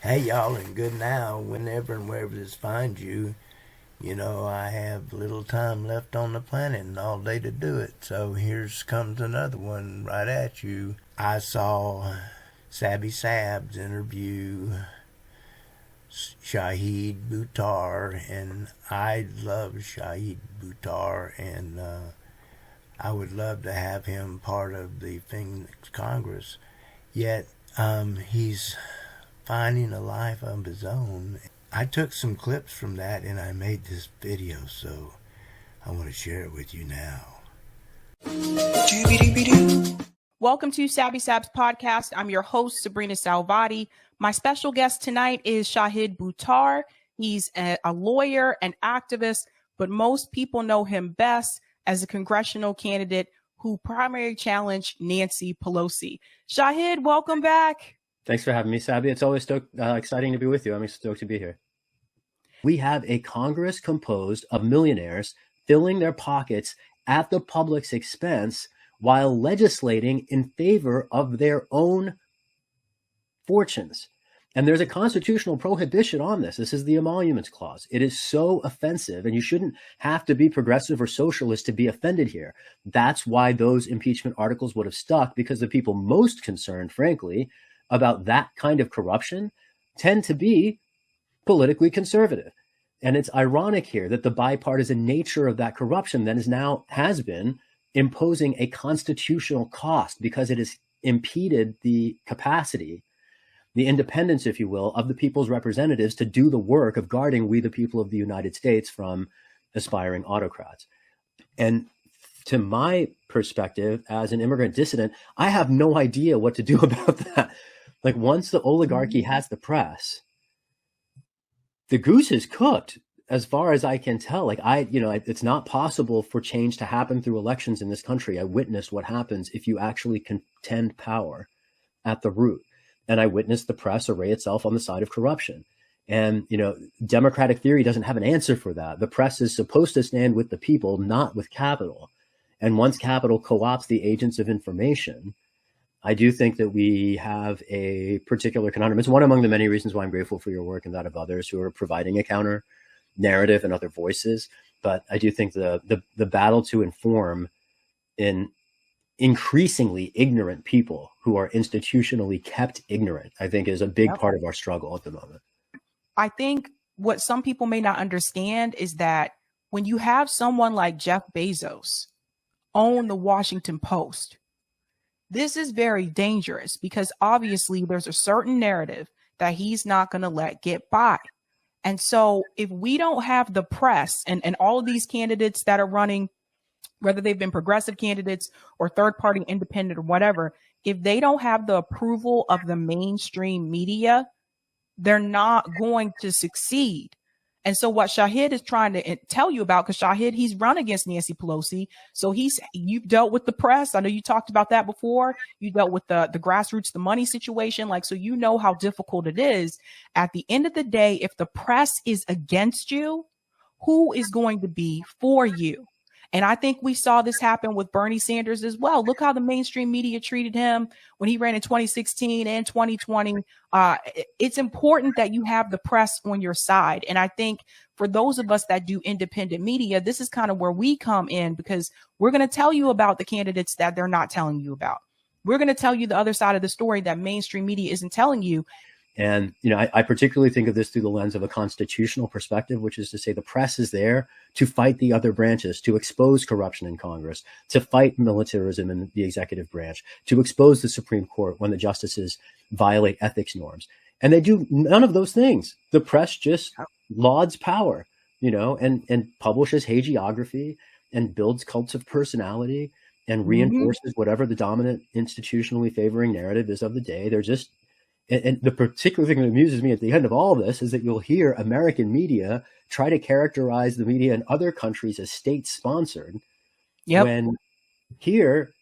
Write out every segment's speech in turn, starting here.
Hey y'all, and good now. Whenever and wherever this finds you, I have little time left on the planet and all day to do it. So here's comes another one right at you. I saw Sabbs interview Shahid Buttar, and I love Shahid Buttar, and I would love to have him part of the Phoenix Congress. Yet, he's finding a life of his own. I took some clips from that and I made this video, so I want to share it with you now. Welcome to Sabbs podcast. I'm your host, Sabrina Salvati. My special guest tonight is Shahid Buttar. He's a lawyer, an activist, but most people know him best as a congressional candidate who primarily challenged Nancy Pelosi. Shahid, welcome back. Thanks for having me, Sabie. It's always exciting to be with you. I'm stoked to be here. We have a Congress composed of millionaires filling their pockets at the public's expense while legislating in favor of their own fortunes. And there's a constitutional prohibition on this. This is the emoluments clause. It is so offensive, and you shouldn't have to be progressive or socialist to be offended here. That's why those impeachment articles would have stuck, because the people most concerned, frankly, about that kind of corruption tend to be politically conservative. And it's ironic here that the bipartisan nature of that corruption that has been imposing a constitutional cost, because it has impeded the capacity, the independence, if you will, of the people's representatives to do the work of guarding we, the people of the United States, from aspiring autocrats. And to my perspective as an immigrant dissident, I have no idea what to do about that. Like, once the oligarchy has the press, the goose is cooked, as far as I can tell. It's not possible for change to happen through elections in this country. I witnessed what happens if you actually contend power at the root. And I witnessed the press array itself on the side of corruption. And, democratic theory doesn't have an answer for that. The press is supposed to stand with the people, not with capital. And once capital co-opts the agents of information, I do think that we have a particular conundrum. It's one among the many reasons why I'm grateful for your work and that of others who are providing a counter narrative and other voices. But I do think the battle to inform in increasingly ignorant people who are institutionally kept ignorant, I think, is a big part of our struggle at the moment. I think what some people may not understand is that when you have someone like Jeff Bezos own the Washington Post, this is very dangerous, because obviously there's a certain narrative that he's not going to let get by. And so if we don't have the press and all of these candidates that are running, whether they've been progressive candidates or third party independent or whatever, if they don't have the approval of the mainstream media, they're not going to succeed. And so what Shahid is trying to tell you about, because Shahid, he's run against Nancy Pelosi. So you've dealt with the press. I know you talked about that before. You dealt with the grassroots, the money situation. So you know how difficult it is. At the end of the day, if the press is against you, who is going to be for you? And I think we saw this happen with Bernie Sanders as well. Look how the mainstream media treated him when he ran in 2016 and 2020. It's important that you have the press on your side. And I think for those of us that do independent media, this is kind of where we come in, because we're going to tell you about the candidates that they're not telling you about. We're going to tell you the other side of the story that mainstream media isn't telling you. And, I particularly think of this through the lens of a constitutional perspective, which is to say the press is there to fight the other branches, to expose corruption in Congress, to fight militarism in the executive branch, to expose the Supreme Court when the justices violate ethics norms. And they do none of those things. The press just lauds power, and publishes hagiography and builds cults of personality and reinforces whatever the dominant institutionally favoring narrative is of the day. They're just... And the particular thing that amuses me at the end of all this is that you'll hear American media try to characterize the media in other countries as state-sponsored. Yep. When here,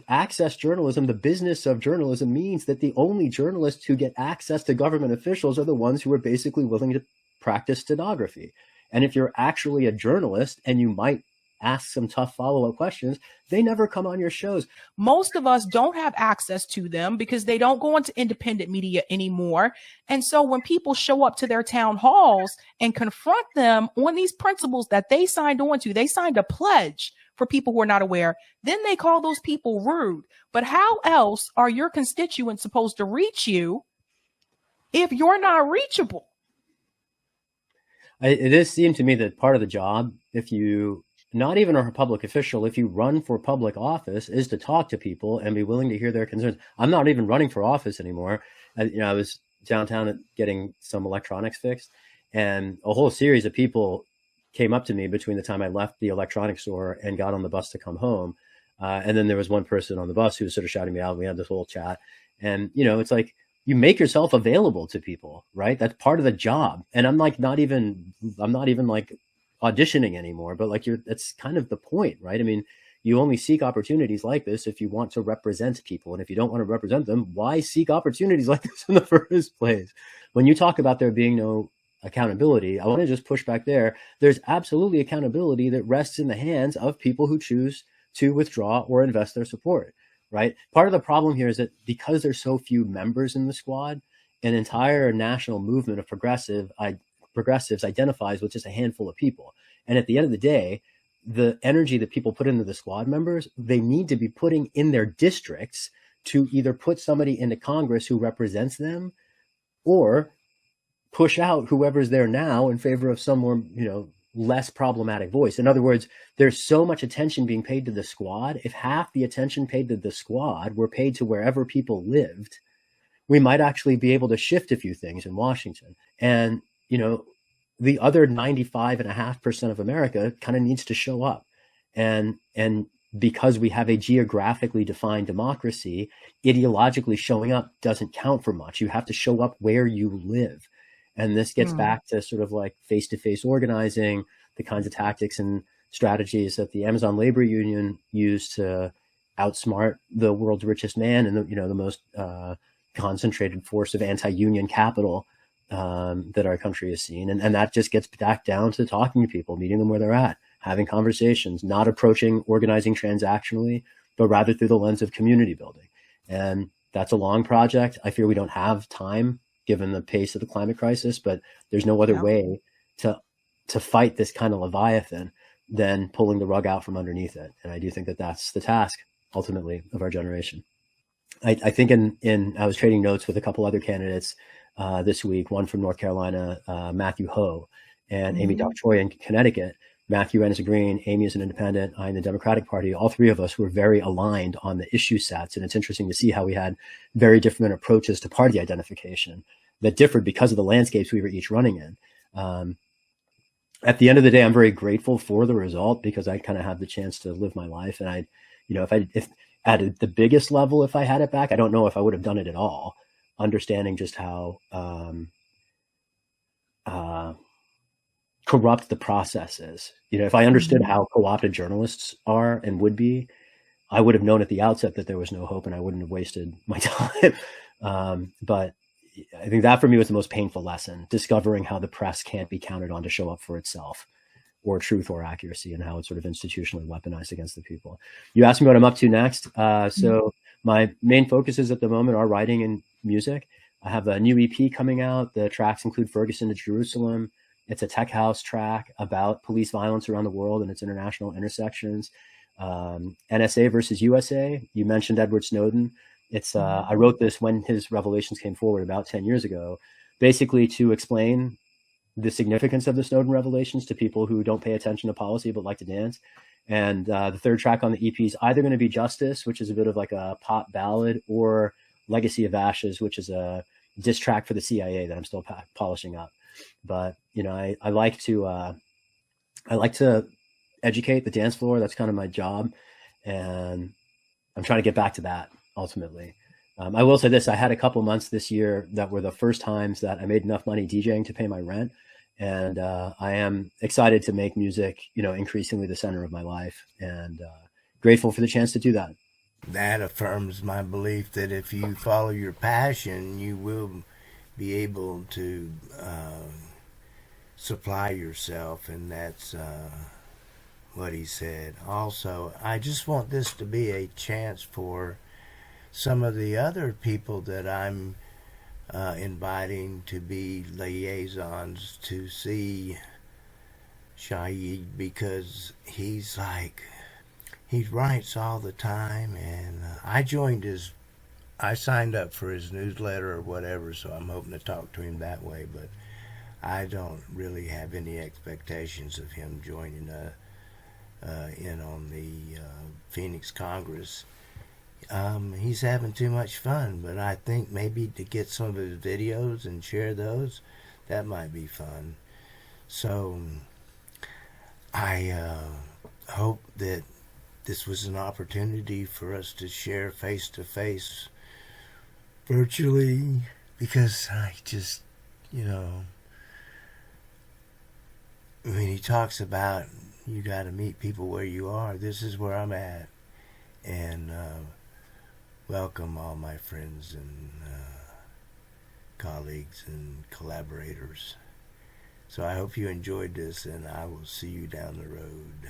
access journalism, the business of journalism, means that the only journalists who get access to government officials are the ones who are basically willing to practice stenography. And if you're actually a journalist and you might ask some tough follow-up questions, they never come on your shows. Most of us don't have access to them because they don't go into independent media anymore. And so when people show up to their town halls and confront them on these principles that they signed on to, they signed a pledge for people who are not aware, then they call those people rude. But how else are your constituents supposed to reach you if you're not reachable? It does seem to me that part of the job, if you not even are a public official, if you run for public office, is to talk to people and be willing to hear their concerns. I'm not even running for office anymore. I was downtown getting some electronics fixed, and a whole series of people came up to me between the time I left the electronics store and got on the bus to come home. And then there was one person on the bus who was sort of shouting me out. We had this whole chat, and it's like, you make yourself available to people, right? That's part of the job. And I'm not even like auditioning anymore, but like that's kind of the point, right? I mean, you only seek opportunities like this if you want to represent people. And if you don't want to represent them, why seek opportunities like this in the first place? When you talk about there being no accountability, I want to just push back there. There's absolutely accountability that rests in the hands of people who choose to withdraw or invest their support. Right. Part of the problem here is that because there's so few members in the squad, an entire national movement of progressives identifies with just a handful of people. And at the end of the day, the energy that people put into the squad members, they need to be putting in their districts to either put somebody into Congress who represents them or push out whoever's there now in favor of some more, less problematic voice. In other words, there's so much attention being paid to the squad. If half the attention paid to the squad were paid to wherever people lived, we might actually be able to shift a few things in Washington. And, the other 95.5% of America kind of needs to show up. And because we have a geographically defined democracy, ideologically showing up doesn't count for much. You have to show up where you live. And this gets back to sort of like face-to-face organizing, the kinds of tactics and strategies that the Amazon Labor Union used to outsmart the world's richest man and the most concentrated force of anti-union capital that our country has seen. And that just gets back down to talking to people, meeting them where they're at, having conversations, not approaching organizing transactionally, but rather through the lens of community building. And that's a long project. I fear we don't have time given the pace of the climate crisis, but there's no other way to fight this kind of Leviathan than pulling the rug out from underneath it. And I do think that that's the task ultimately of our generation. I think I was trading notes with a couple other candidates this week, one from North Carolina, Matthew Ho, and Amy Doctroy in Connecticut. Matthew ran as a Green, Amy is an independent, I in the Democratic Party. All three of us were very aligned on the issue sets. And it's interesting to see how we had very different approaches to party identification that differed because of the landscapes we were each running in. At the end of the day, I'm very grateful for the result because I kind of had the chance to live my life. And if at the biggest level, if I had it back, I don't know if I would have done it at all, understanding just how corrupt the process is. If I understood how co-opted journalists are and would be, I would have known at the outset that there was no hope and I wouldn't have wasted my time. But I think that for me was the most painful lesson, discovering how the press can't be counted on to show up for itself or truth or accuracy and how it's sort of institutionally weaponized against the people. You asked me what I'm up to next. So my main focuses at the moment are writing and music. I have a new EP coming out. The tracks include Ferguson to Jerusalem. It's a tech house track about police violence around the world and its international intersections. NSA versus USA. You mentioned Edward Snowden. It's I wrote this when his revelations came forward about 10 years ago, basically to explain the significance of the Snowden revelations to people who don't pay attention to policy but like to dance. And the third track on the EP is either going to be Justice, which is a bit of like a pop ballad, or Legacy of Ashes, which is a diss track for the CIA that I'm still polishing up. But I like to educate the dance floor. That's kind of my job, and I'm trying to get back to that ultimately. I will say this: I had a couple months this year that were the first times that I made enough money DJing to pay my rent, and I am excited to make music, increasingly the center of my life, and grateful for the chance to do that. That affirms my belief that if you follow your passion, you will be able to supply yourself, and that's what he said. Also, I just want this to be a chance for some of the other people that I'm inviting to be liaisons to see Shahid, because he's like, he writes all the time, and I signed up for his newsletter or whatever, so I'm hoping to talk to him that way, but I don't really have any expectations of him joining in on the Phoenix Congress. He's having too much fun, but I think maybe to get some of his videos and share those, that might be fun. So I hope that this was an opportunity for us to share face to face virtually, because I just, when he talks about you got to meet people where you are, this is where I'm at. And welcome all my friends and colleagues and collaborators. So I hope you enjoyed this, and I will see you down the road.